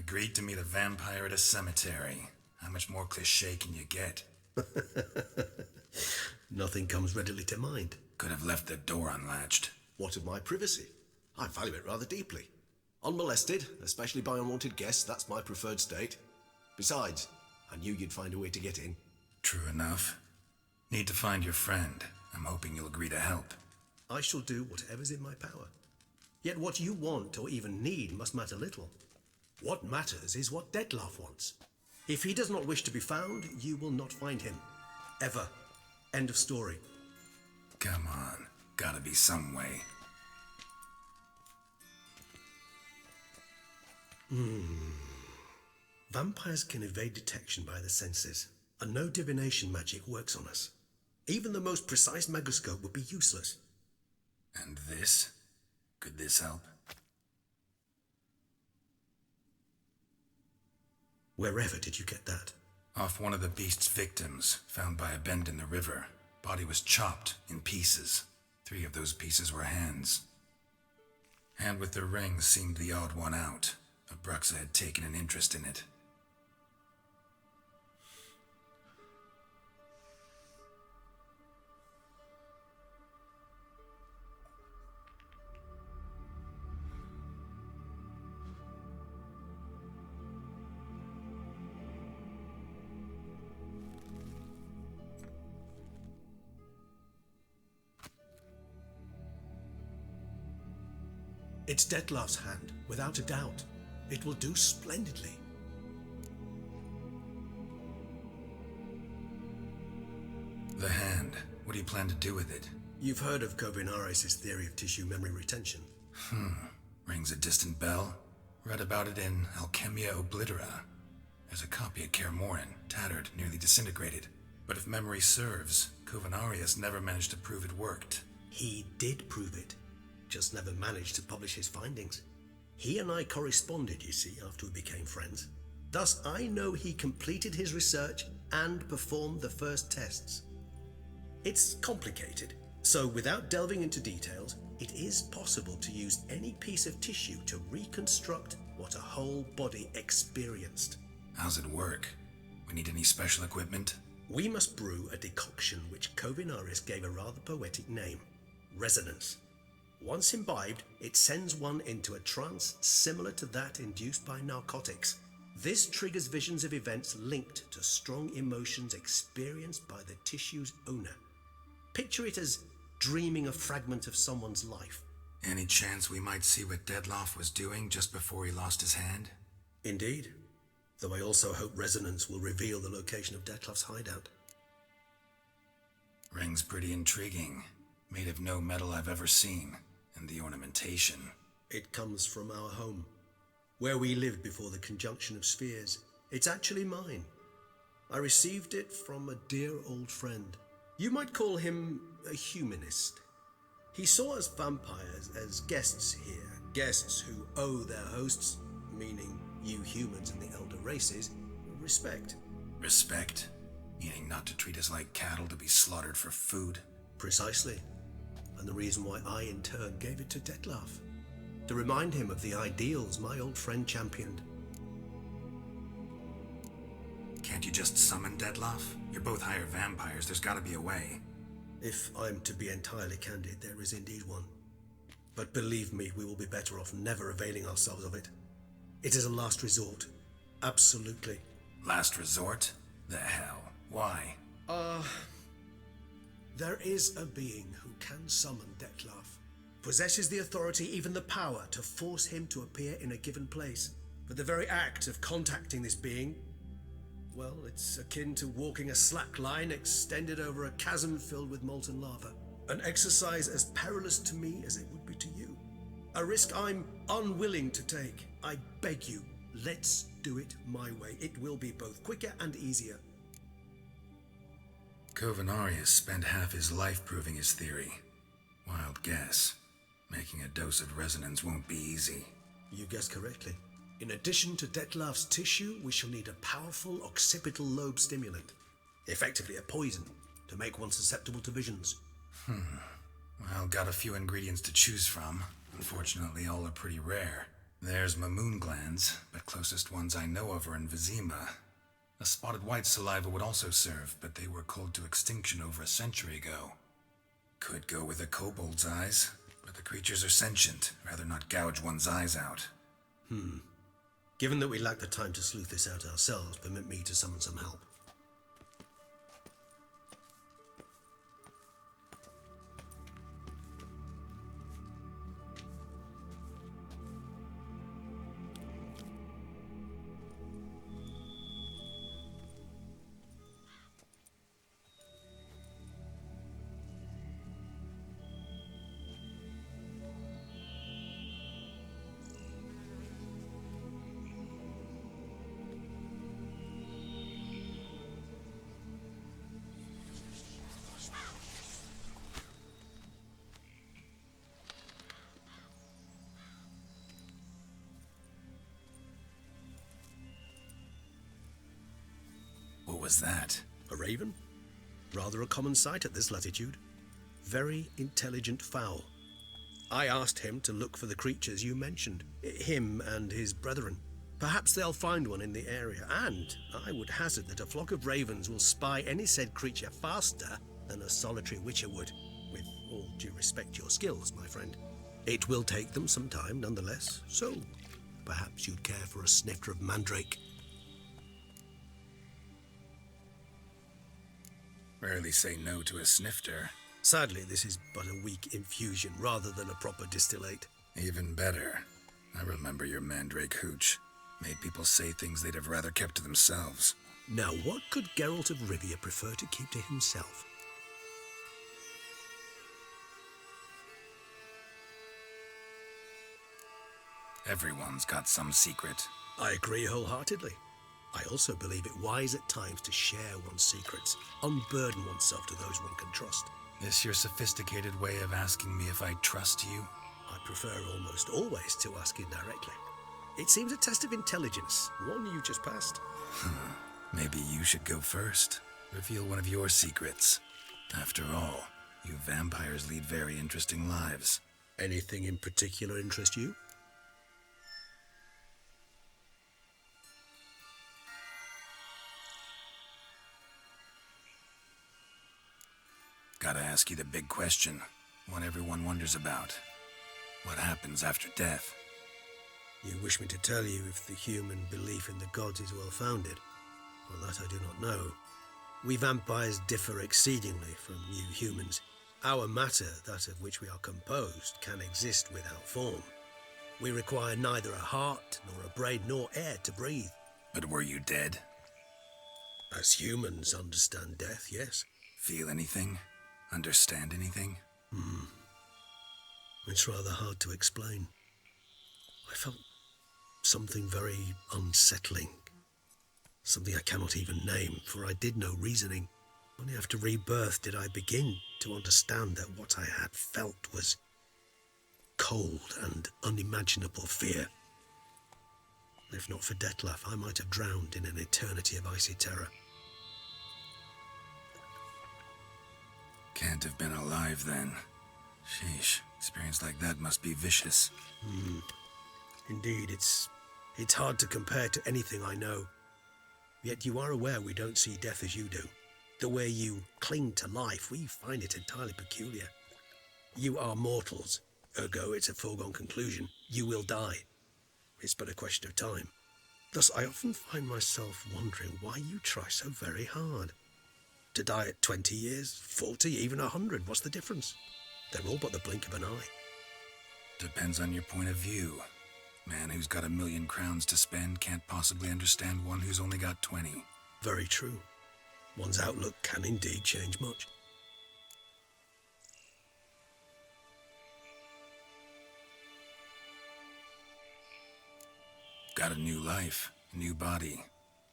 Agreed to meet a vampire at a cemetery. How much more cliché can you get? Nothing comes readily to mind. Could have left the door unlatched. What of my privacy? I value it rather deeply. Unmolested, especially by unwanted guests, that's my preferred state. Besides, I knew you'd find a way to get in. True enough. Need to find your friend. I'm hoping you'll agree to help. I shall do whatever's in my power. Yet what you want or even need must matter little. What matters is what Detlef wants. If he does not wish to be found, you will not find him. Ever. End of story. Come on. Gotta be some way. Vampires can evade detection by the senses, and no divination magic works on us. Even the most precise megascope would be useless. And this? Could this help? Wherever did you get that? Off one of the beast's victims, found by a bend in the river. Body was chopped in pieces. 3 of those pieces were hands. Hand with the ring seemed the odd one out. Abruxa had taken an interest in it. It's Detlef's hand, without a doubt. It will do splendidly. The hand. What do you plan to do with it? You've heard of Kovinaris' theory of tissue memory retention. Rings a distant bell. Read about it in Alchemia Oblitera. There's a copy at Kermorin, tattered, nearly disintegrated. But if memory serves, Kovinaris never managed to prove it worked. He did prove it. Just never managed to publish his findings. He and I corresponded, you see, after we became friends. Thus, I know he completed his research and performed the first tests. It's complicated, so without delving into details, it is possible to use any piece of tissue to reconstruct what a whole body experienced. How's it work? We need any special equipment? We must brew a decoction which Kovinaris gave a rather poetic name, resonance. Once imbibed, it sends one into a trance similar to that induced by narcotics. This triggers visions of events linked to strong emotions experienced by the tissue's owner. Picture it as dreaming a fragment of someone's life. Any chance we might see what Detlef was doing just before he lost his hand? Indeed. Though I also hope resonance will reveal the location of Detlef's hideout. Ring's pretty intriguing. Made of no metal I've ever seen. And the ornamentation. It comes from our home, where we lived before the conjunction of spheres. It's actually mine. I received it from a dear old friend. You might call him a humanist. He saw us vampires as guests here, guests who owe their hosts, meaning you humans and the elder races, respect. Respect? Meaning not to treat us like cattle to be slaughtered for food? Precisely. And the reason why I, in turn, gave it to Detlef. To remind him of the ideals my old friend championed. Can't you just summon Detlef? You're both hired vampires, there's gotta be a way. If I'm to be entirely candid, there is indeed one. But believe me, we will be better off never availing ourselves of it. It is a last resort. Absolutely. Last resort? The hell? Why? There is a being who can summon Detlef, possesses the authority, even the power, to force him to appear in a given place. But the very act of contacting this being, well, it's akin to walking a slack line extended over a chasm filled with molten lava. An exercise as perilous to me as it would be to you. A risk I'm unwilling to take. I beg you, let's do it my way. It will be both quicker and easier. Kovinaris spent half his life proving his theory. Wild guess. Making a dose of resonance won't be easy. You guessed correctly. In addition to Detlef's tissue, we shall need a powerful occipital lobe stimulant. Effectively a poison, to make one susceptible to visions. Well, got a few ingredients to choose from. Unfortunately, all are pretty rare. There's mamoon glands, but closest ones I know of are in Vizima. A spotted white saliva would also serve, but they were culled to extinction over a century ago. Could go with a kobold's eyes, but the creatures are sentient. Rather not gouge one's eyes out. Given that we lack the time to sleuth this out ourselves, permit me to summon some help. What was that? A raven? Rather a common sight at this latitude. Very intelligent fowl. I asked him to look for the creatures you mentioned, him and his brethren. Perhaps they'll find one in the area, and I would hazard that a flock of ravens will spy any said creature faster than a solitary witcher would, with all due respect to your skills, my friend. It will take them some time, nonetheless, so perhaps you'd care for a snifter of mandrake. Rarely say no to a snifter. Sadly, this is but a weak infusion rather than a proper distillate. Even better. I remember your mandrake hooch. Made people say things they'd have rather kept to themselves. Now, what could Geralt of Rivia prefer to keep to himself? Everyone's got some secret. I agree wholeheartedly. I also believe it wise at times to share one's secrets, unburden oneself to those one can trust. This your sophisticated way of asking me if I trust you? I prefer almost always to ask indirectly. It seems a test of intelligence, one you just passed. Maybe you should go first. Reveal one of your secrets. After all, you vampires lead very interesting lives. Anything in particular interest you? Gotta ask you the big question, one everyone wonders about. What happens after death? You wish me to tell you if the human belief in the gods is well founded? Well, that I do not know. We vampires differ exceedingly from you humans. Our matter, that of which we are composed, can exist without form. We require neither a heart, nor a brain, nor air to breathe. But were you dead? As humans understand death, yes. Feel anything? Understand anything? It's rather hard to explain. I felt something very unsettling. Something I cannot even name, for I did no reasoning. Only after rebirth did I begin to understand that what I had felt was cold and unimaginable fear. If not for Detlef, I might have drowned in an eternity of icy terror. Can't have been alive then. Sheesh, experience like that must be vicious. Indeed, it's hard to compare to anything I know. Yet you are aware we don't see death as you do. The way you cling to life, we find it entirely peculiar. You are mortals, ergo it's a foregone conclusion. You will die. It's but a question of time. Thus, I often find myself wondering why you try so very hard. To die at 20 years, 40, even 100, what's the difference? They're all but the blink of an eye. Depends on your point of view. Man who's got 1,000,000 crowns to spend can't possibly understand one who's only got 20. Very true. One's outlook can indeed change much. Got a new life, a new body.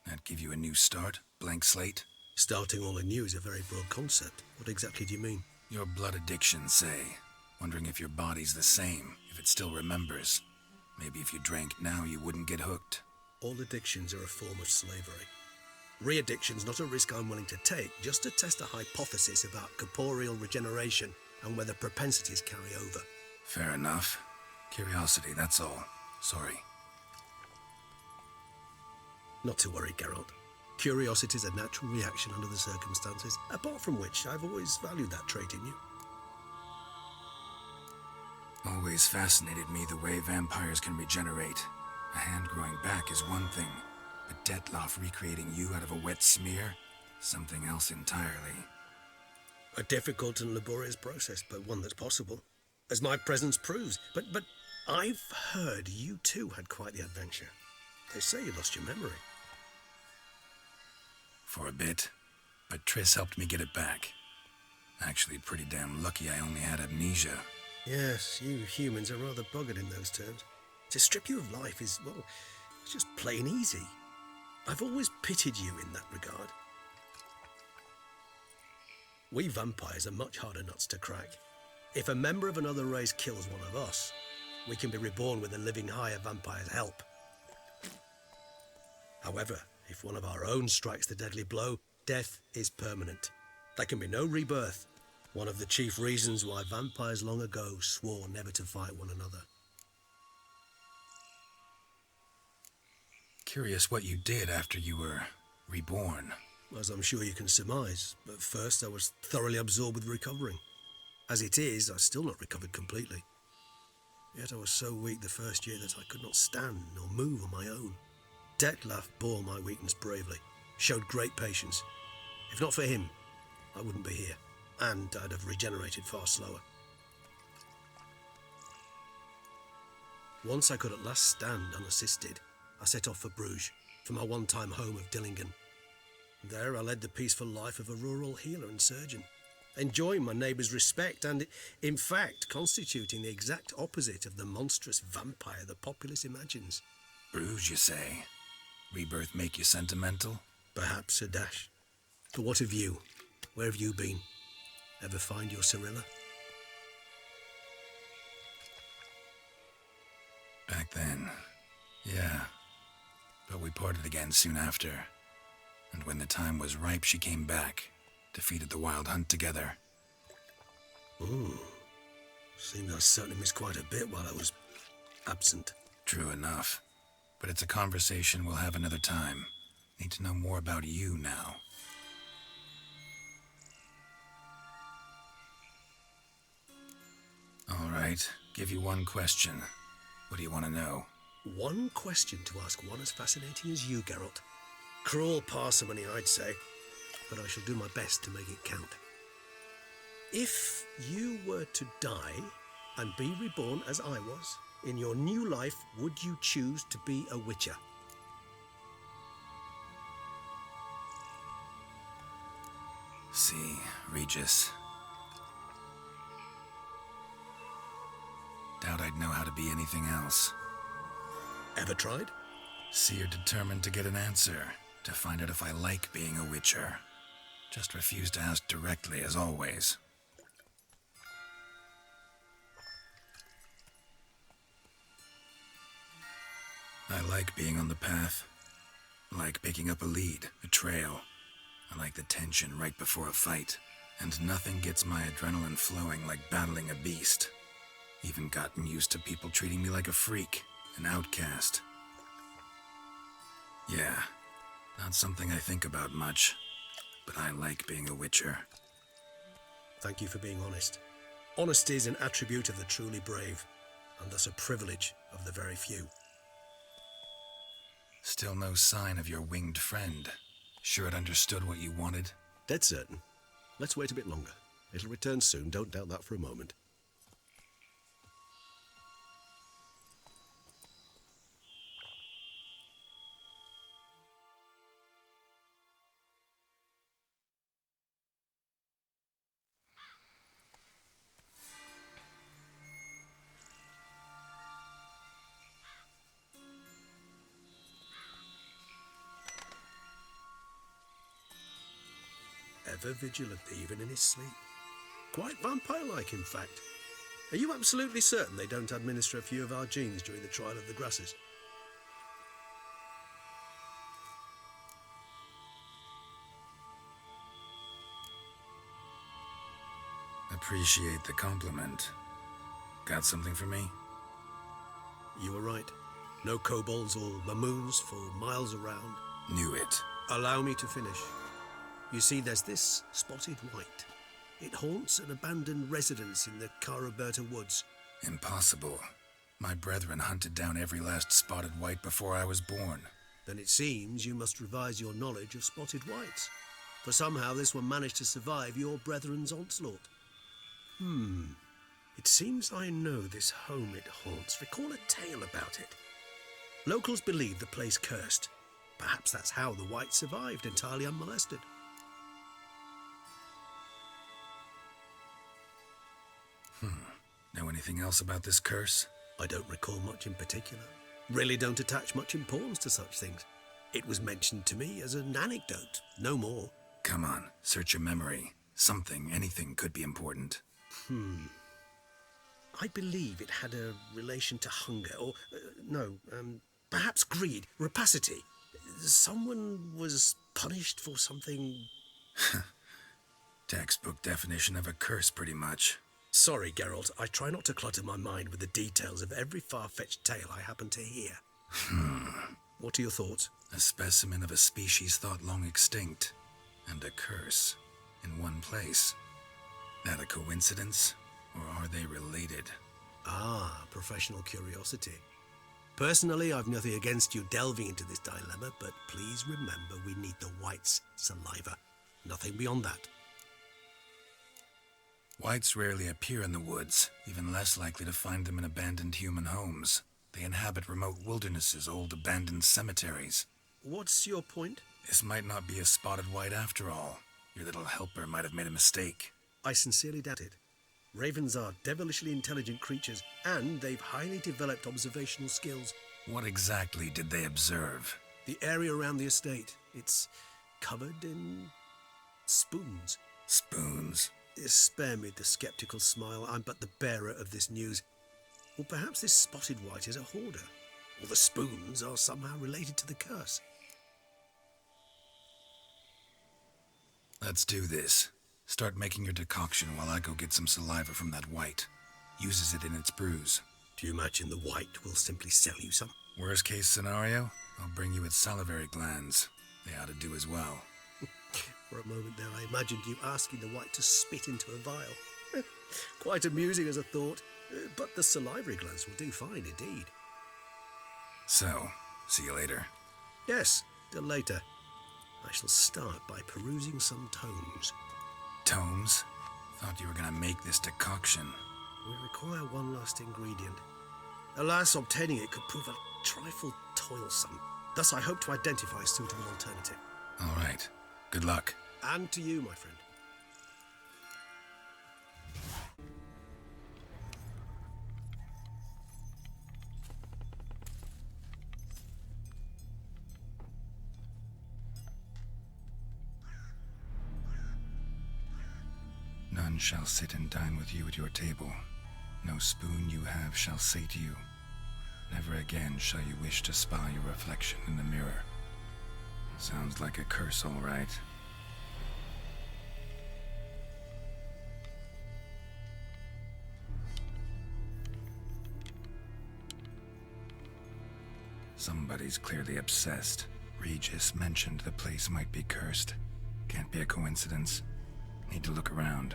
That give you a new start? Blank slate? Starting all anew is a very broad concept. What exactly do you mean? Your blood addiction, say. Wondering if your body's the same, if it still remembers. Maybe if you drank now, you wouldn't get hooked. All addictions are a form of slavery. Re-addiction's not a risk I'm willing to take, just to test a hypothesis about corporeal regeneration and whether propensities carry over. Fair enough. Curiosity, that's all. Sorry. Not to worry, Geralt. Curiosity is a natural reaction under the circumstances, apart from which I've always valued that trait in you. Always fascinated me the way vampires can regenerate. A hand growing back is one thing, but Detloff recreating you out of a wet smear? Something else entirely. A difficult and laborious process, but one that's possible, as my presence proves. But I've heard you too had quite the adventure. They say you lost your memory. For a bit, but Triss helped me get it back. Actually, pretty damn lucky I only had amnesia. Yes, you humans are rather buggered in those terms. To strip you of life is, well, it's just plain easy. I've always pitied you in that regard. We vampires are much harder nuts to crack. If a member of another race kills one of us, we can be reborn with a living higher vampire's help. However, if one of our own strikes the deadly blow, death is permanent. There can be no rebirth. One of the chief reasons why vampires long ago swore never to fight one another. Curious what you did after you were reborn. As I'm sure you can surmise, at first I was thoroughly absorbed with recovering. As it is, I've still not recovered completely. Yet I was so weak the first year that I could not stand or move on my own. Detloff bore my weakness bravely, showed great patience. If not for him, I wouldn't be here, and I'd have regenerated far slower. Once I could at last stand unassisted, I set off for Bruges, for my one-time home of Dillingen. There I led the peaceful life of a rural healer and surgeon, enjoying my neighbours' respect and, in fact, constituting the exact opposite of the monstrous vampire the populace imagines. Bruges, you say? Rebirth make you sentimental? Perhaps a dash. But what of you? Where have you been? Ever find your Cyrilla? Back then, yeah. But we parted again soon after. And when the time was ripe, she came back, defeated the Wild Hunt together. Seems I certainly missed quite a bit while I was absent. True enough. But it's a conversation we'll have another time. Need to know more about you now. All right, give you one question. What do you want to know? One question to ask one as fascinating as you, Geralt. Cruel parsimony, I'd say, but I shall do my best to make it count. If you were to die and be reborn as I was, in your new life, would you choose to be a witcher? See, Regis. Doubt I'd know how to be anything else. Ever tried? See, you're determined to get an answer, to find out if I like being a witcher. Just refuse to ask directly, as always. I like being on the path. I like picking up a lead, a trail. I like the tension right before a fight. And nothing gets my adrenaline flowing like battling a beast. Even gotten used to people treating me like a freak, an outcast. Yeah, not something I think about much, but I like being a witcher. Thank you for being honest. Honesty is an attribute of the truly brave, and thus a privilege of the very few. Still no sign of your winged friend. Sure it understood what you wanted? Dead certain. Let's wait a bit longer. It'll return soon, don't doubt that for a moment. Ever vigilant, even in his sleep. Quite vampire-like, in fact. Are you absolutely certain they don't administer a few of our genes during the trial of the grasses? Appreciate the compliment. Got something for me? You were right. No kobolds or mamoons for miles around. Knew it. Allow me to finish. You see, there's this spotted white. It haunts an abandoned residence in the Caraberta woods. Impossible. My brethren hunted down every last spotted white before I was born. Then it seems you must revise your knowledge of spotted whites. For somehow this one managed to survive your brethren's onslaught. It seems I know this home it haunts. Recall a tale about it. Locals believe the place cursed. Perhaps that's how the white survived entirely unmolested. Know anything else about this curse? I don't recall much in particular. Really don't attach much importance to such things. It was mentioned to me as an anecdote, no more. Come on, search your memory. Something, anything could be important. I believe it had a relation to hunger, or, perhaps greed, rapacity. Someone was punished for something... Textbook definition of a curse, pretty much. Sorry, Geralt, I try not to clutter my mind with the details of every far-fetched tale I happen to hear. What are your thoughts? A specimen of a species thought long extinct, and a curse in one place. That a coincidence, or are they related? Ah, professional curiosity. Personally, I've nothing against you delving into this dilemma, but please remember we need the white's saliva. Nothing beyond that. Whites rarely appear in the woods, even less likely to find them in abandoned human homes. They inhabit remote wildernesses, old abandoned cemeteries. What's your point? This might not be a spotted white after all. Your little helper might have made a mistake. I sincerely doubt it. Ravens are devilishly intelligent creatures, and they've highly developed observational skills. What exactly did they observe? The area around the estate, it's covered in spoons. Spoons? Spare me the skeptical smile. I'm but the bearer of this news. Or perhaps this spotted white is a hoarder. Or the spoons are somehow related to the curse. Let's do this. Start making your decoction while I go get some saliva from that white. Uses it in its brews. Do you imagine the white will simply sell you some? Worst case scenario, I'll bring you its salivary glands. They ought to do as well. For a moment there, I imagined you asking the white to spit into a vial. Quite amusing as a thought, but the salivary glands will do fine indeed. So, see you later. Yes, till later. I shall start by perusing some tomes. Tomes? Thought you were gonna make this decoction. We require one last ingredient. Alas, obtaining it could prove a trifle toilsome. Thus, I hope to identify a suitable alternative. All right. Good luck. And to you, my friend. None shall sit and dine with you at your table. No spoon you have shall sate you. Never again shall you wish to spy your reflection in the mirror. Sounds like a curse, all right. Somebody's clearly obsessed. Regis mentioned the place might be cursed. Can't be a coincidence. Need to look around.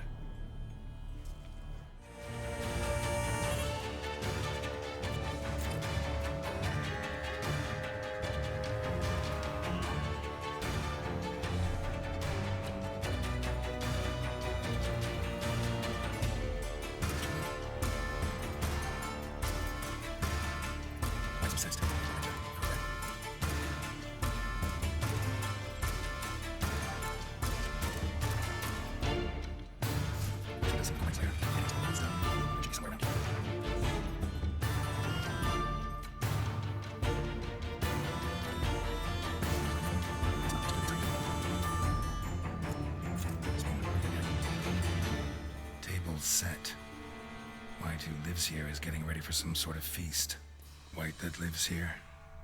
Set. White who lives here is getting ready for some sort of feast. White that lives here,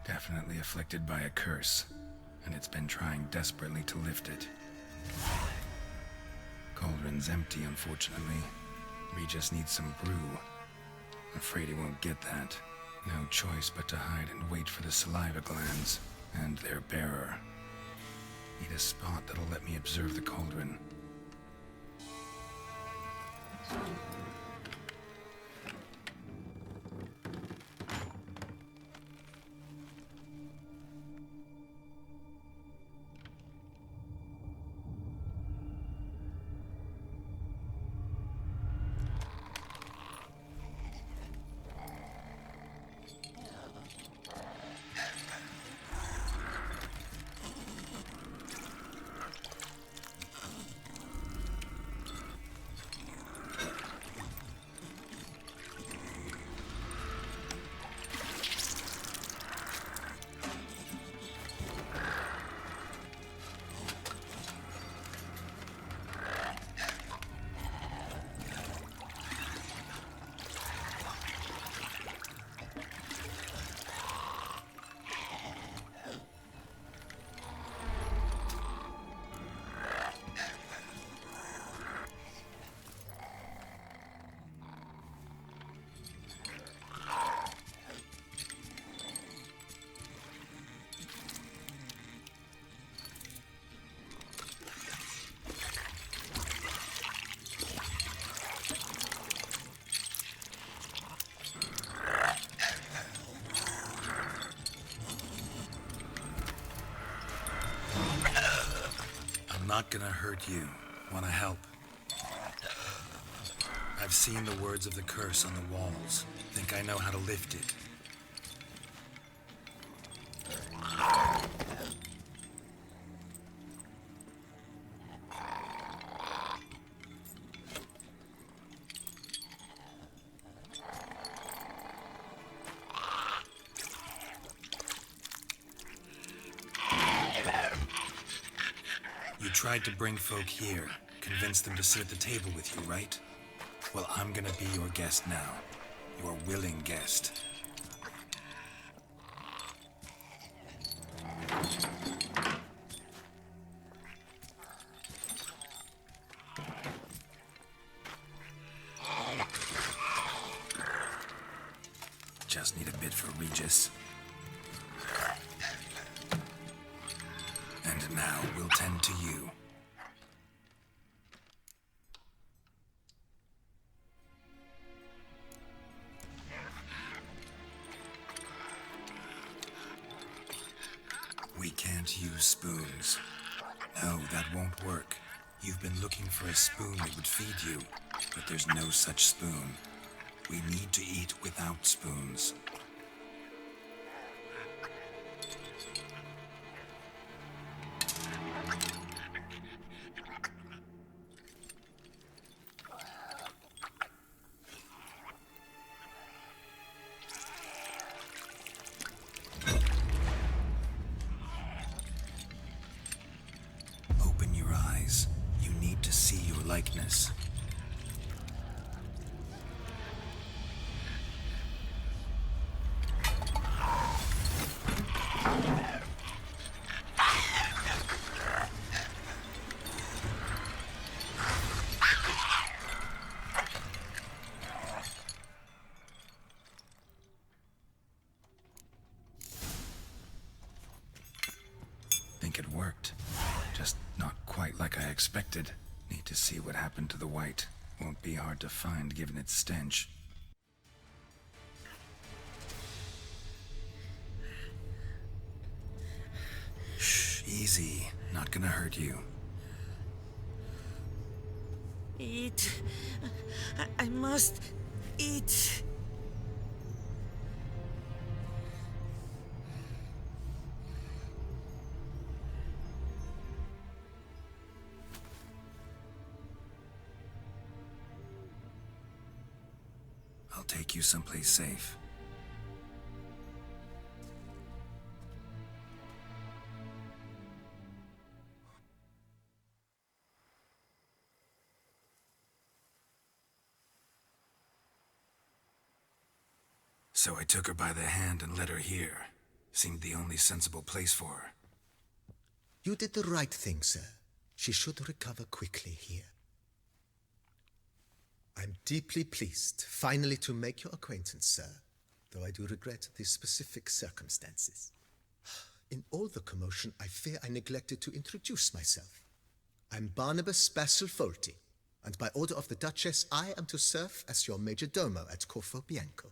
definitely afflicted by a curse, and it's been trying desperately to lift it. Cauldron's empty, unfortunately. We just need some brew. Afraid he won't get that. No choice but to hide and wait for the saliva glands and their bearer. Need a spot that'll let me observe the cauldron. I'm not gonna hurt you. Wanna help? I've seen the words of the curse on the walls. Think I know how to lift it. You tried to bring folk here, convince them to sit at the table with you, right? Well, I'm gonna be your guest now. Your willing guest. Just need a bit for Regis. And now we'll tend to you. We can't use spoons. No, that won't work. You've been looking for a spoon that would feed you, but there's no such spoon. We need to eat without spoons. Open your eyes. You need to see your likeness. Think it worked. Just not quite like I expected. Need to see what happened to the white. Won't be hard to find given its stench. Shh, easy. Not gonna hurt you. Eat. I must eat. I'll take you someplace safe. So I took her by the hand and led her here. Seemed the only sensible place for her. You did the right thing, sir. She should recover quickly here. I'm deeply pleased finally to make your acquaintance, sir. though I do regret the specific circumstances. In all the commotion, I fear I neglected to introduce myself. I'm Barnabas Basil Folty, and by order of the Duchess, I am to serve as your major domo at Corfo Bianco.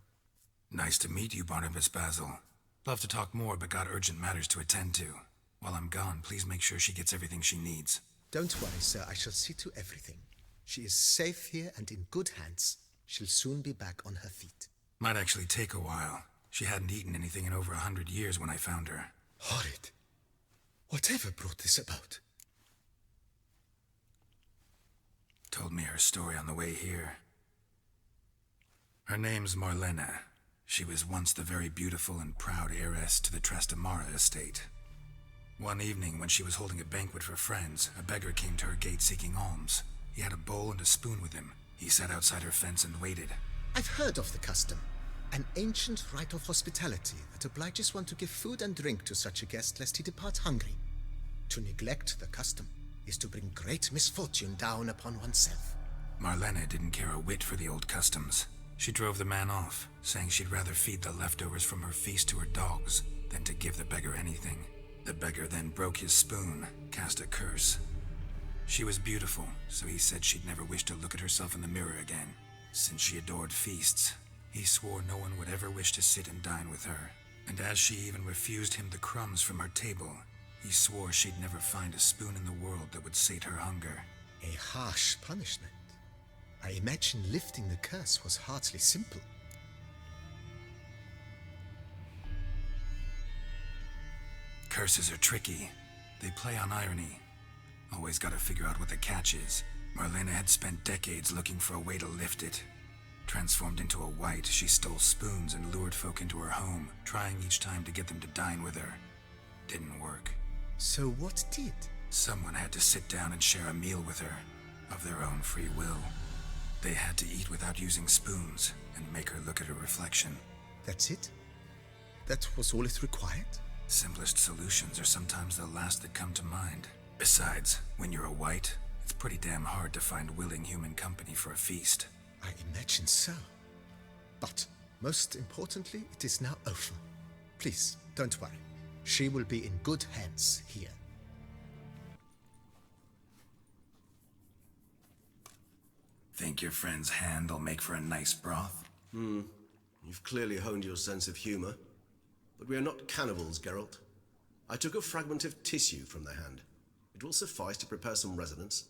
Nice to meet you, Barnabas Basil. Love to talk more, but got urgent matters to attend to. While I'm gone, please make sure she gets everything she needs. Don't worry, sir. I shall see to everything. She is safe here and in good hands. She'll soon be back on her feet. Might actually take a while. She hadn't eaten anything in over 100 years when I found her. Horrid. Whatever brought this about? Told me her story on the way here. Her name's Marlena. She was once the very beautiful and proud heiress to the Trastamara estate. One evening, when she was holding a banquet for friends, a beggar came to her gate seeking alms. He had a bowl and a spoon with him. He sat outside her fence and waited. I've heard of the custom. An ancient rite of hospitality that obliges one to give food and drink to such a guest lest he depart hungry. To neglect the custom is to bring great misfortune down upon oneself. Marlena didn't care a whit for the old customs. She drove the man off, saying she'd rather feed the leftovers from her feast to her dogs than to give the beggar anything. The beggar then broke his spoon, cast a curse. She was beautiful, so he said she'd never wish to look at herself in the mirror again. Since she adored feasts, he swore no one would ever wish to sit and dine with her. And as she even refused him the crumbs from her table, he swore she'd never find a spoon in the world that would sate her hunger. A harsh punishment. I imagine lifting the curse was hardly simple. Curses are tricky. They play on irony. Always gotta figure out what the catch is. Marlena had spent decades looking for a way to lift it. Transformed into a wight, she stole spoons and lured folk into her home, trying each time to get them to dine with her. Didn't work. So what did? Someone had to sit down and share a meal with her, of their own free will. They had to eat without using spoons, and make her look at her reflection. That's it? That was all it required? Simplest solutions are sometimes the last that come to mind. Besides, when you're a wight, it's pretty damn hard to find willing human company for a feast. I imagine so. But, most importantly, it is now over. Please, don't worry. She will be in good hands here. Think your friend's hand will make for a nice broth? You've clearly honed your sense of humor. But we are not cannibals, Geralt. I took a fragment of tissue from the hand. It will suffice to prepare some resonance.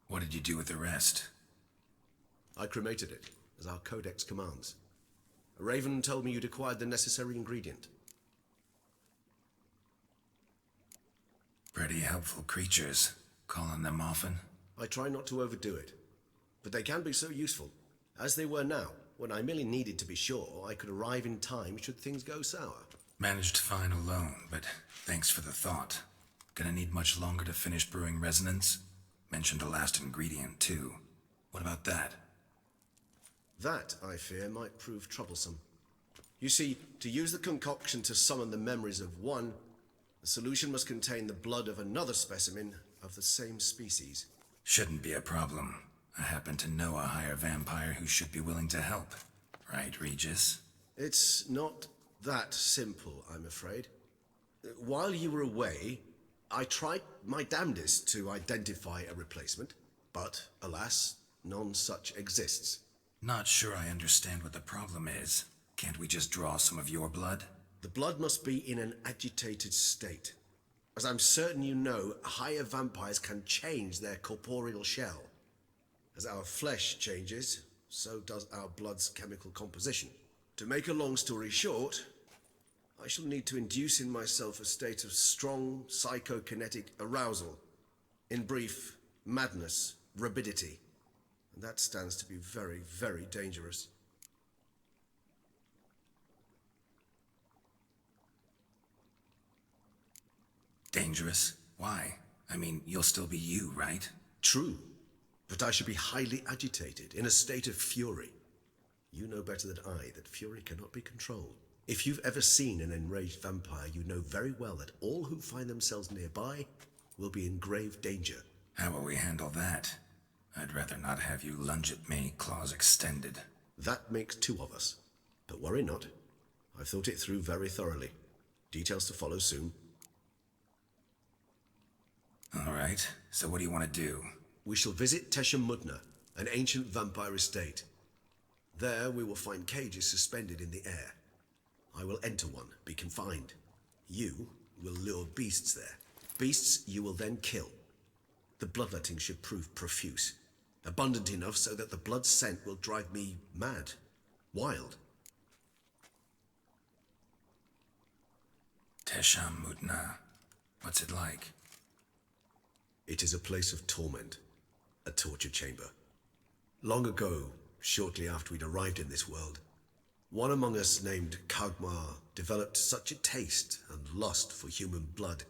What did you do with the rest? I cremated it, as our codex commands. A raven told me you'd acquired the necessary ingredient. Pretty helpful creatures. Calling them often? I try not to overdo it. But they can be so useful, as they were now, when I merely needed to be sure I could arrive in time should things go sour. Managed fine alone, but thanks for the thought. Gonna need much longer to finish brewing resonance? Mentioned the last ingredient, too. What about that? That, I fear, might prove troublesome. You see, to use the concoction to summon the memories of one, the solution must contain the blood of another specimen of the same species. Shouldn't be a problem. I happen to know a higher vampire who should be willing to help. Right, Regis? It's not that simple, I'm afraid. While you were away, I tried my damnedest to identify a replacement, but, alas, none such exists. Not sure I understand what the problem is. Can't we just draw some of your blood? The blood must be in an agitated state. As I'm certain you know, higher vampires can change their corporeal shell. As our flesh changes, so does our blood's chemical composition. To make a long story short, I shall need to induce in myself a state of strong psychokinetic arousal. In brief, madness, rabidity. And that stands to be very, very dangerous. Dangerous? Why? I mean, you'll still be you, right? True, but I should be highly agitated, in a state of fury. You know better than I that fury cannot be controlled. If you've ever seen an enraged vampire, you know very well that all who find themselves nearby will be in grave danger. How will we handle that? I'd rather not have you lunge at me, claws extended. That makes two of us. But worry not. I've thought it through very thoroughly. Details to follow soon. All right, so what do you want to do? We shall visit Teshamudna, an ancient vampire estate. There we will find cages suspended in the air. I will enter one, be confined. You will lure beasts there. Beasts you will then kill. The bloodletting should prove profuse. Abundant enough so that the blood scent will drive me mad. Wild. Teshamudna. What's it like? It is a place of torment. A torture chamber. Long ago, shortly after we'd arrived in this world, one among us named Kagmar developed such a taste and lust for human blood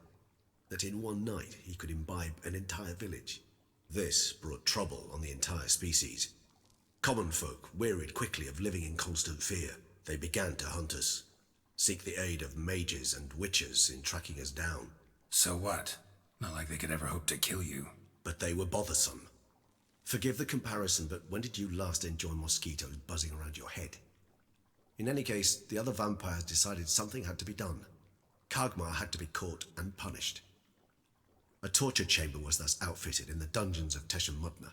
that in one night he could imbibe an entire village. This brought trouble on the entire species. Common folk wearied quickly of living in constant fear. They began to hunt us, seek the aid of mages and witches in tracking us down. So what? Not like they could ever hope to kill you. But they were bothersome. Forgive the comparison, but when did you last enjoy mosquitoes buzzing around your head? In any case, the other vampires decided something had to be done. Kagmar had to be caught and punished. A torture chamber was thus outfitted in the dungeons of Teshamudna.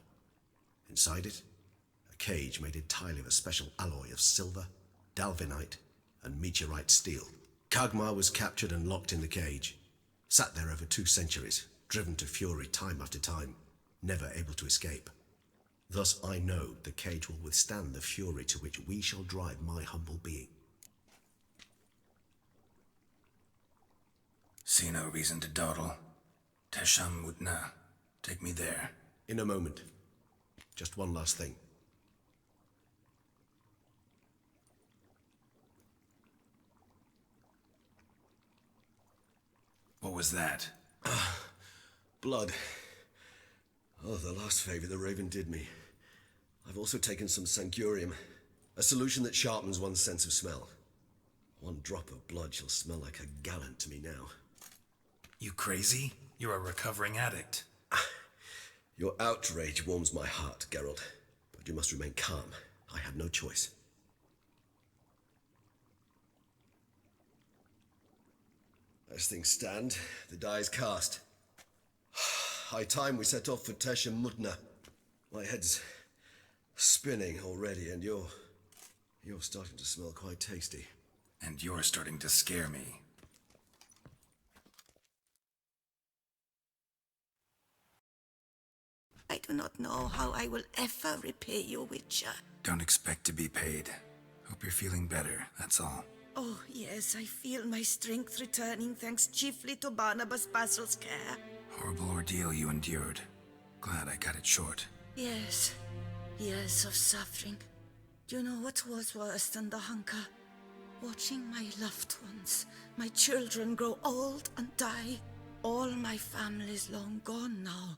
Inside it, a cage made entirely of a special alloy of silver, dalvinite, and meteorite steel. Kagmar was captured and locked in the cage. Sat there over 2 centuries, driven to fury time after time, never able to escape. Thus I know the cage will withstand the fury to which we shall drive my humble being. See no reason to dawdle. Teshamudna. Take me there. In a moment. Just one last thing. What was that? Blood. Oh, the last favor the Raven did me. I've also taken some Sancurium, a solution that sharpens one's sense of smell. One drop of blood shall smell like a gallon to me now. You crazy? You're a recovering addict. Your outrage warms my heart, Geralt. But you must remain calm. I have no choice. As things stand, the die is cast. High time we set off for Teshamudna. My head's spinning already, and you're starting to smell quite tasty. And you're starting to scare me. I do not know how I will ever repay you, Witcher. Don't expect to be paid. Hope you're feeling better, that's all. Oh, yes, I feel my strength returning thanks chiefly to Barnabas Basil's care. Horrible ordeal you endured. Glad I cut it short. Yes, years of suffering. Do you know what was worse than the hunger? Watching my loved ones, my children grow old and die. All my family's long gone now.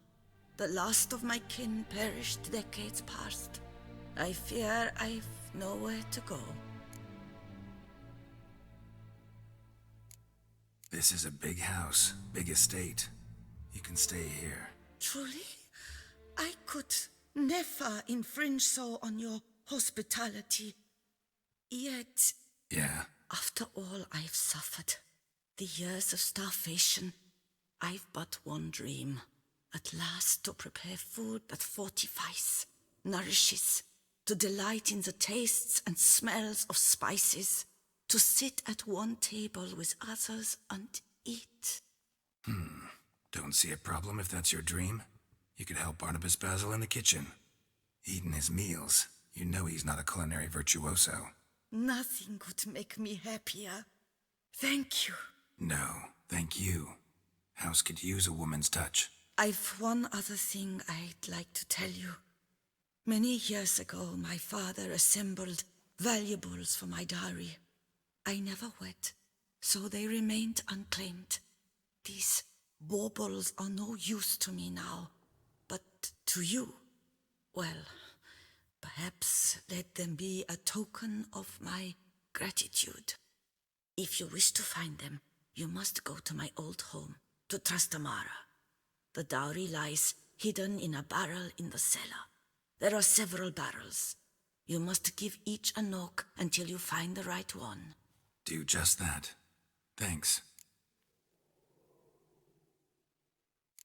The last of my kin perished decades past. I fear I've nowhere to go. This is a big house, big estate. You can stay here. Truly? I could never infringe so on your hospitality. Yet, Yeah? after all I've suffered, the years of starvation, I've but one dream. At last to prepare food that fortifies, nourishes, to delight in the tastes and smells of spices, to sit at one table with others and eat. Don't see a problem if that's your dream. You could help Barnabas Basil in the kitchen. Eating his meals. You know he's not a culinary virtuoso. Nothing could make me happier. Thank you. No, thank you. House could use a woman's touch. I've one other thing I'd like to tell you. Many years ago, my father assembled valuables for my dowry. I never wed, so they remained unclaimed. These baubles are no use to me now, but to you, well, perhaps let them be a token of my gratitude. If you wish to find them, you must go to my old home, to Trastamara. The dowry lies hidden in a barrel in the cellar. There are several barrels. You must give each a knock until you find the right one. Do just that. Thanks.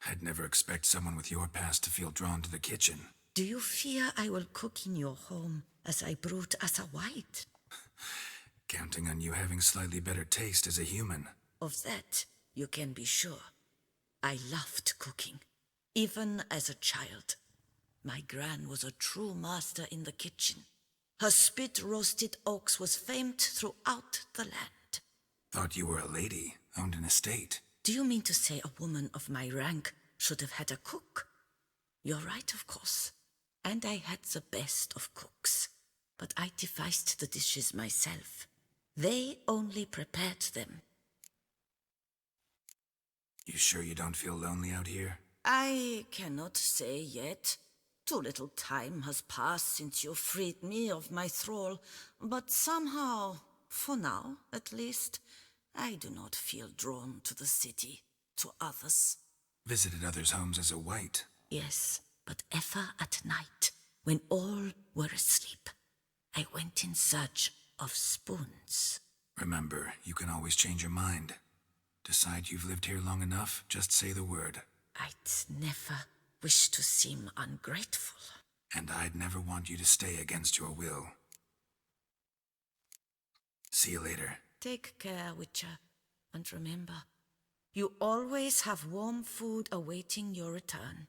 I'd never expect someone with your past to feel drawn to the kitchen. Do you fear I will cook in your home as I brewed as a white? Counting on you having slightly better taste as a human. Of that, you can be sure. I loved cooking, even as a child. My gran was a true master in the kitchen. Her spit-roasted ox was famed throughout the land. Thought you were a lady, owned an estate. Do you mean to say a woman of my rank should have had a cook? You're right, of course. And I had the best of cooks. But I devised the dishes myself. They only prepared them. You sure you don't feel lonely out here? I cannot say yet. Too little time has passed since you freed me of my thrall, but somehow, for now at least, I do not feel drawn to the city, to others. Visited others' homes as a white. Yes, but ever at night, when all were asleep, I went in search of spoons. Remember, you can always change your mind. Decide you've lived here long enough, just say the word. I'd never wish to seem ungrateful. And I'd never want you to stay against your will. See you later. Take care, Witcher, and remember, you always have warm food awaiting your return.